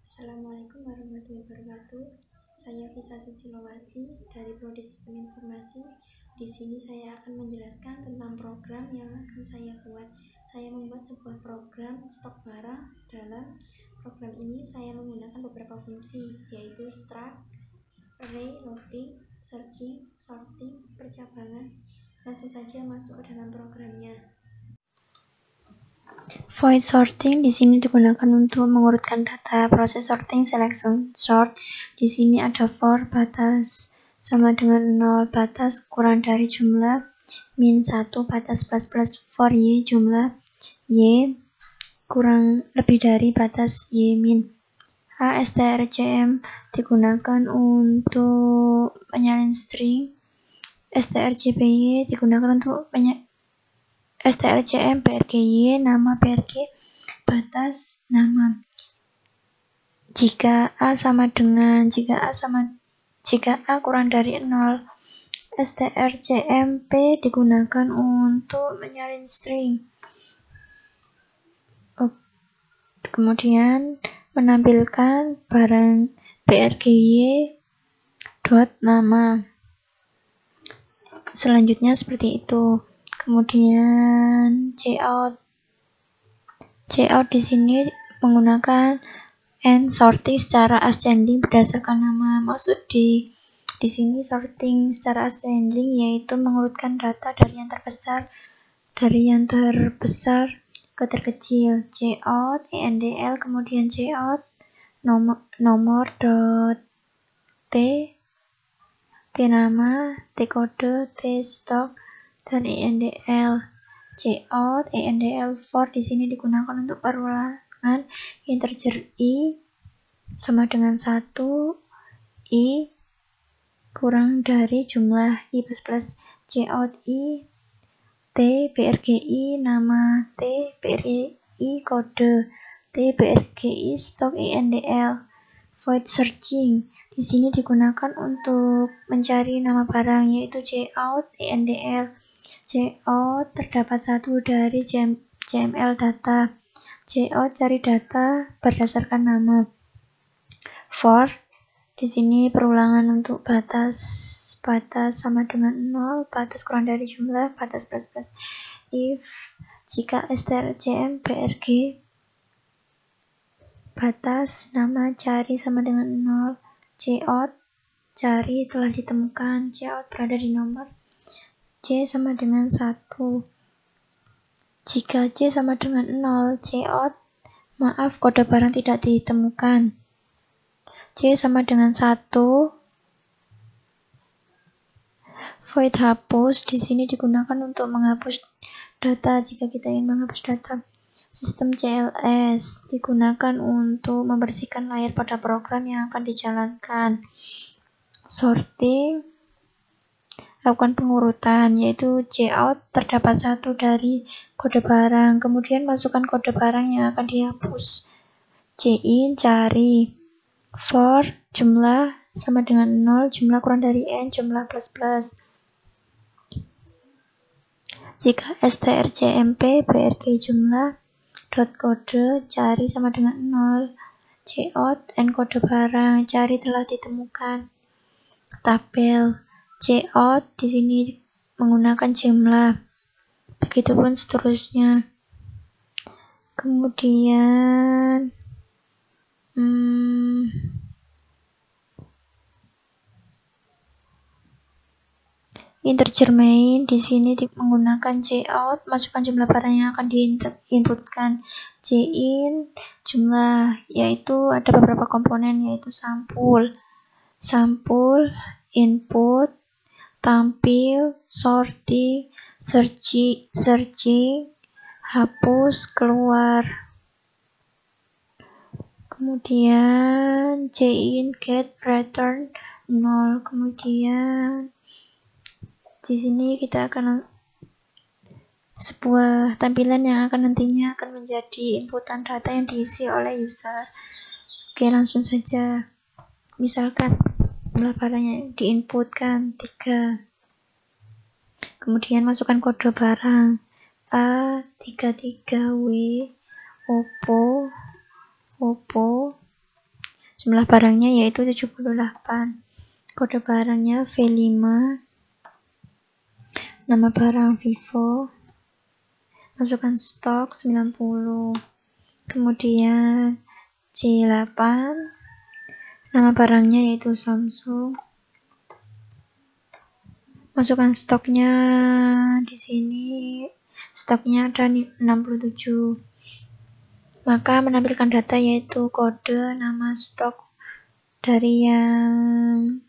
Assalamualaikum warahmatullahi wabarakatuh. Saya Fisa Susilowati dari Prodi Sistem Informasi. Di sini saya akan menjelaskan tentang program yang akan saya buat. Saya membuat sebuah program stok barang. Dalam program ini saya menggunakan beberapa fungsi, yaitu struct, array, loading, searching, sorting, percabangan. Langsung saja masuk ke dalam programnya. Void sorting di sini digunakan untuk mengurutkan data. Proses sorting selection sort. Di sini ada for batas sama dengan 0, batas kurang dari jumlah min 1, batas plus for y jumlah y kurang lebih dari batas y min. strcm digunakan untuk penyalin string. strcpy digunakan untuk strcm prgy nama prg batas nama. Jika a kurang dari 0, strcmp digunakan untuk menyalin string. Kemudian menampilkan barang prgy dot nama. Selanjutnya seperti itu. Kemudian cout di sini menggunakan and sorting secara ascending berdasarkan nama. Maksud di sini sorting secara ascending yaitu mengurutkan data dari yang terbesar ke terkecil. Cout endl, kemudian cout nomor dot t nama, t kode, t stok, dan endl. Cout endl for di sini digunakan untuk perulangan integer i sama dengan 1, i kurang dari jumlah i plus. Cout i t brgi nama, t bri kode, t brgi stok endl. Void searching di sini digunakan untuk mencari nama barang, yaitu cout endl. Cout terdapat satu dari CML data. Cout cari data berdasarkan nama. For di sini perulangan untuk batas sama dengan 0, batas kurang dari jumlah, batas plus. If jika strcm prg batas nama cari sama dengan 0, cout cari telah ditemukan, cout berada di nomor c sama dengan 1. Jika c sama dengan 0, cout maaf kode barang tidak ditemukan. C sama dengan 1. Void hapus di sini digunakan untuk menghapus data. Jika kita ingin menghapus data, sistem CLS digunakan untuk membersihkan layar pada program yang akan dijalankan. Sorting lakukan pengurutan, yaitu cout terdapat satu dari kode barang, kemudian masukkan kode barang yang akan dihapus. Cin cari. For jumlah sama dengan 0, jumlah kurang dari n, jumlah plus. Jika strcmp brg jumlah dot kode cari sama dengan 0, cout n kode barang cari telah ditemukan. Tabel cout di sini menggunakan jumlah, begitupun seterusnya. Kemudian integer main di sini menggunakan cout, masukkan jumlah barang yang akan diinputkan. Cin jumlah, yaitu ada beberapa komponen, yaitu sampul, input, tampil, sorting, searching, hapus, keluar. Kemudian cin get return 0. Kemudian di sini kita akan sebuah tampilan yang akan nantinya akan menjadi inputan data yang diisi oleh user. Oke, langsung saja. Misalkan jumlah barang yang diinputkan 3. Kemudian masukkan kode barang A33W Oppo Jumlah barangnya yaitu 78. Kode barangnya V5. Nama barang Vivo. Masukkan stok 90. Kemudian C8. Nama barangnya yaitu Samsung. Masukkan stoknya di sini. Stoknya ada 67. Maka menampilkan data yaitu kode nama stok dari yang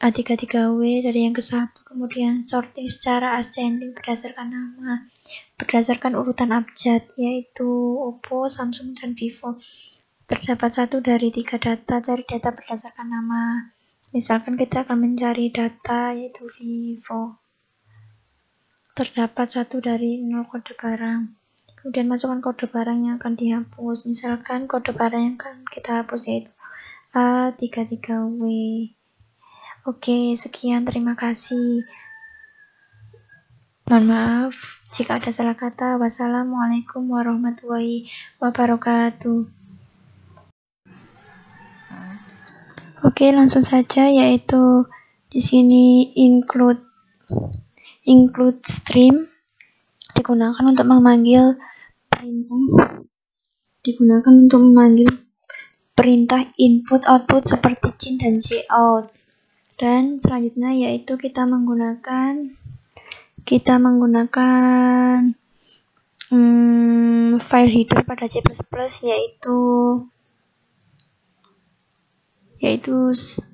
A33W dari yang ke-1, kemudian sorting secara ascending berdasarkan nama, berdasarkan urutan abjad yaitu Oppo, Samsung, dan Vivo. Terdapat 1 dari 3 data, cari data berdasarkan nama. Misalkan kita akan mencari data yaitu Vivo. Terdapat 1 dari 0 kode barang. Kemudian masukkan kode barang yang akan dihapus. Misalkan kode barang yang akan kita hapus yaitu A33W. Oke, sekian, terima kasih. Mohon maaf jika ada salah kata. Wassalamualaikum warahmatullahi wabarakatuh. Oke, langsung saja, yaitu di sini include stream digunakan untuk memanggil perintah input output seperti cin dan cout. Dan selanjutnya yaitu kita menggunakan file header pada C++ yaitu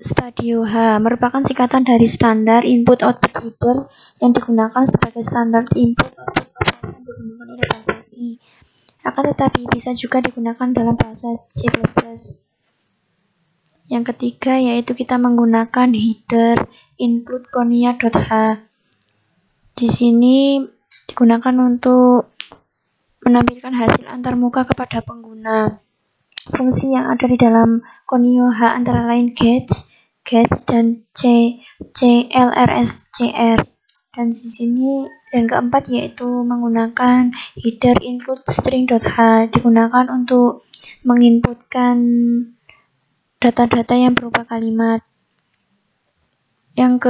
Stadio H, merupakan singkatan dari standar input output header yang digunakan sebagai standar input output operasi yang digunakan oleh bahasa C. Akan tetapi bisa juga digunakan dalam bahasa C++. Yang ketiga yaitu kita menggunakan header include konia.h. Di sini digunakan untuk menampilkan hasil antarmuka kepada pengguna. Fungsi yang ada di dalam konio.h antara lain getch dan clrscr. Dan di sini dan keempat yaitu menggunakan header include string.h, digunakan untuk menginputkan data-data yang berupa kalimat. Yang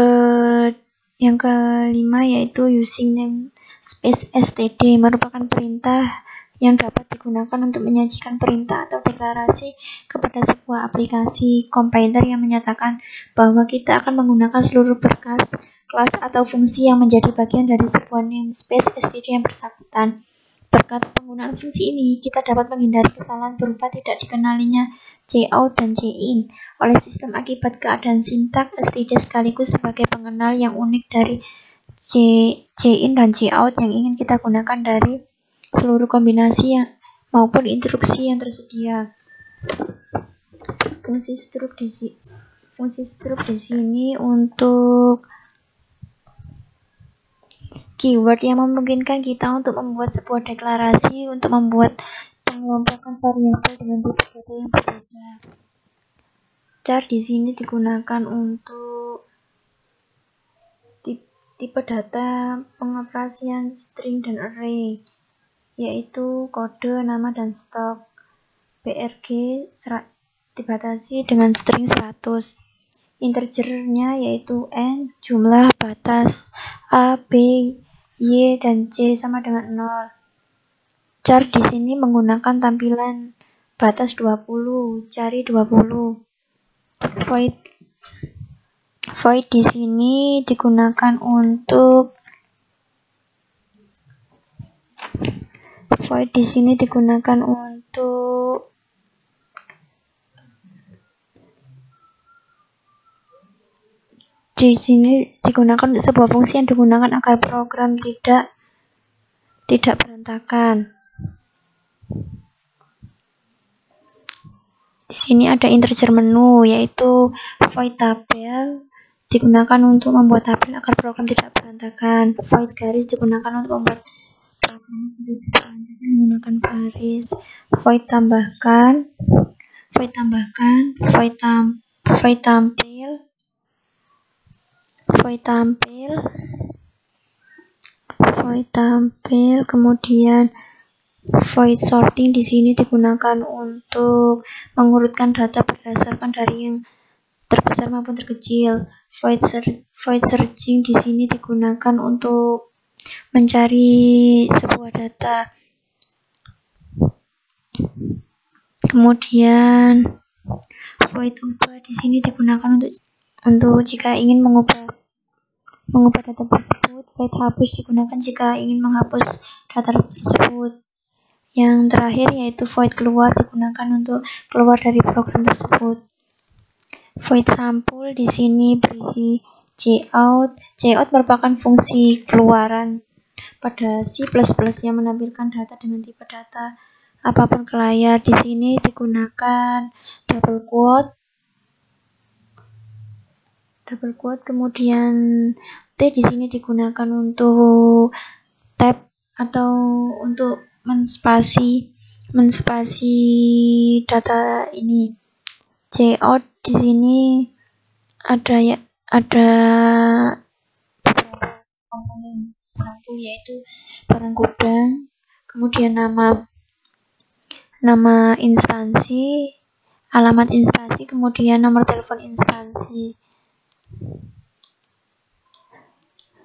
kelima yaitu using namespace std, merupakan perintah yang dapat digunakan untuk menyajikan perintah atau deklarasi kepada sebuah aplikasi kompiler yang menyatakan bahwa kita akan menggunakan seluruh berkas, kelas, atau fungsi yang menjadi bagian dari sebuah namespace std yang bersangkutan. Berkat penggunaan fungsi ini, kita dapat menghindari kesalahan berupa tidak dikenalinya cout dan cin oleh sistem akibat keadaan sintak std sekaligus sebagai pengenal yang unik dari cin dan cout yang ingin kita gunakan dari seluruh kombinasi maupun instruksi yang tersedia. Fungsi struk di sini untuk keyword yang memungkinkan kita untuk membuat sebuah deklarasi untuk membuat pengelompokan variabel dengan tipe data yang berbeda. Char di sini digunakan untuk tipe data pengoperasian string dan array, yaitu kode, nama, dan stok. BRG dibatasi dengan string 100. Integernya yaitu n, jumlah, batas A, B, Y, dan C sama dengan 0. Char di sini menggunakan tampilan batas 20, cari 20. Void di sini digunakan untuk sebuah fungsi yang digunakan agar program tidak berantakan. Di sini ada integer menu yaitu void tabel digunakan untuk membuat tabel agar program tidak berantakan. Void garis digunakan untuk membuat program tidak berantakan menggunakan baris. Void tambahkan, void tampil, kemudian Void sorting di sini digunakan untuk mengurutkan data berdasarkan dari yang terbesar maupun terkecil. Void searching di sini digunakan untuk mencari sebuah data. Kemudian void ubah di sini digunakan untuk jika ingin mengubah data tersebut. Void hapus digunakan jika ingin menghapus data tersebut. Yang terakhir yaitu void keluar digunakan untuk keluar dari program tersebut. Void sampul di sini berisi cout. Cout merupakan fungsi keluaran pada C++ yang menampilkan data dengan tipe data apapun ke layar. Di sini digunakan double quote, kemudian T di sini digunakan untuk tab atau untuk menspasi data ini. Cout di sini ada beberapa komponen sampul yaitu barang gudang, kemudian nama instansi, alamat instansi, kemudian nomor telepon instansi.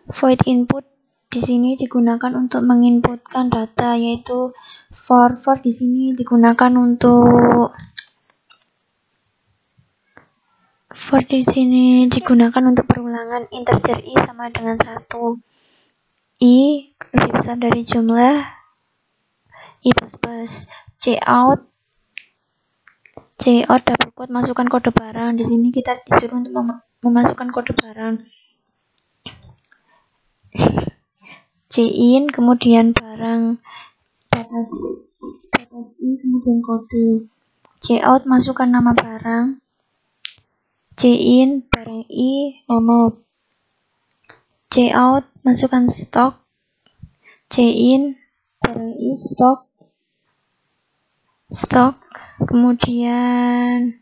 Void input di sini digunakan untuk menginputkan data, yaitu for di sini digunakan untuk perulangan. Integer i sama dengan 1. I lebih besar dari jumlah i plus. Cout double quote masukkan kode barang. Di sini kita disuruh untuk memasukkan kode barang. Cin kemudian barang batas i kemudian kode. Cout masukkan nama barang. Cin barang i nama. Cout masukkan stok. Cin barang i stok. Kemudian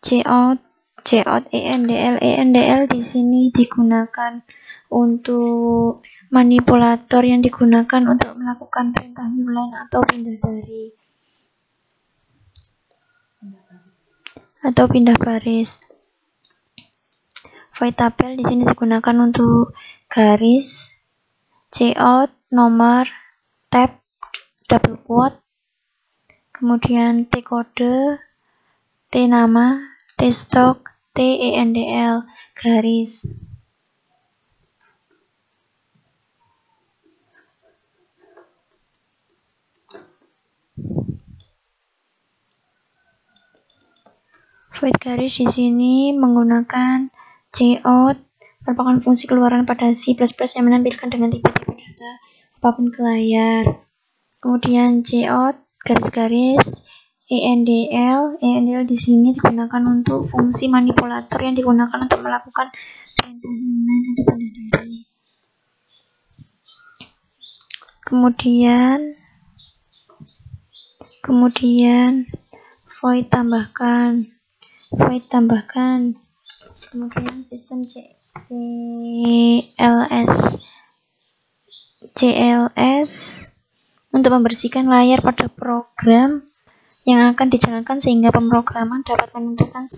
cout endl di sini digunakan untuk manipulator yang digunakan untuk melakukan perintah new line atau pindah baris. Void tabel di sini digunakan untuk garis. Cout nomor, tab, double quote, kemudian T kode, T nama, T stok, T endl, garis. Void garis di sini menggunakan cout merupakan fungsi keluaran pada C++ yang menampilkan dengan tipe-tipe data apapun ke layar. Kemudian cout garis-garis endl di sini digunakan untuk fungsi manipulator yang digunakan untuk melakukan perintah inline atau pindah dari. Kemudian void tambahkan. Kemudian sistem CLS untuk membersihkan layar pada program yang akan dijalankan sehingga pemrograman dapat menentukan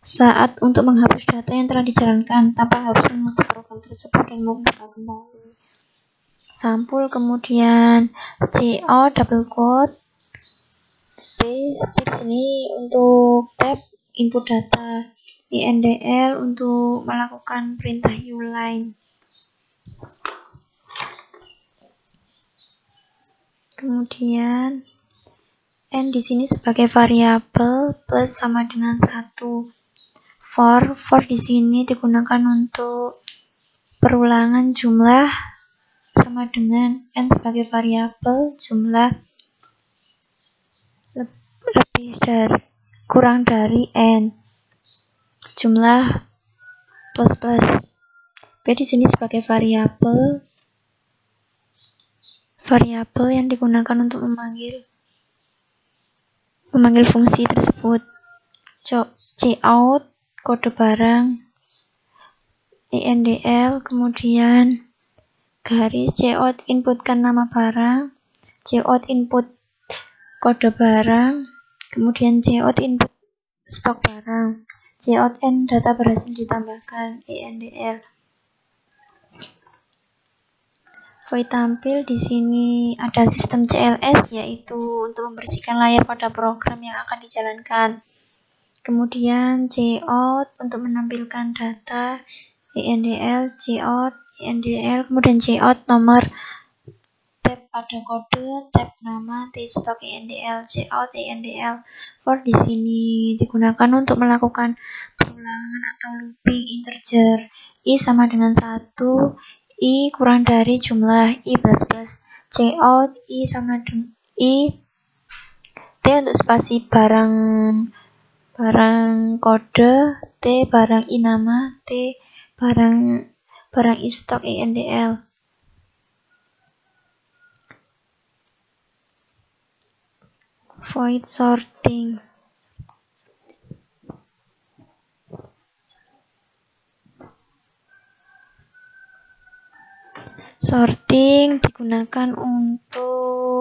saat untuk menghapus data yang telah dijalankan tanpa harus menutup program tersebut dan membuka kembali. Sampul kemudian cout double quote P di sini untuk tab input data, endl untuk melakukan perintah uline. Kemudian n di sini sebagai variabel plus sama dengan 1. For di sini digunakan untuk perulangan jumlah sama dengan n sebagai variabel jumlah kurang dari n jumlah plus. B di sini sebagai variabel yang digunakan untuk memanggil fungsi tersebut. Cout kode barang, endl, kemudian garis cout inputkan nama barang, cout input kode barang, kemudian cout input stok barang, cout n data berhasil ditambahkan, endl. Void tampil di sini ada sistem CLS, yaitu untuk membersihkan layar pada program yang akan dijalankan. Kemudian cout untuk menampilkan data, endl, cout, endl, kemudian cout nomor tab pada kode, tab nama, tstok, endl, cout, endl. For di sini digunakan untuk melakukan perulangan atau looping integer. I sama dengan 1, I kurang dari jumlah I plus cout I sama dengan I T untuk spasi barang kode, T barang I nama, T barang I stok, endl. Void sorting. Sorting digunakan untuk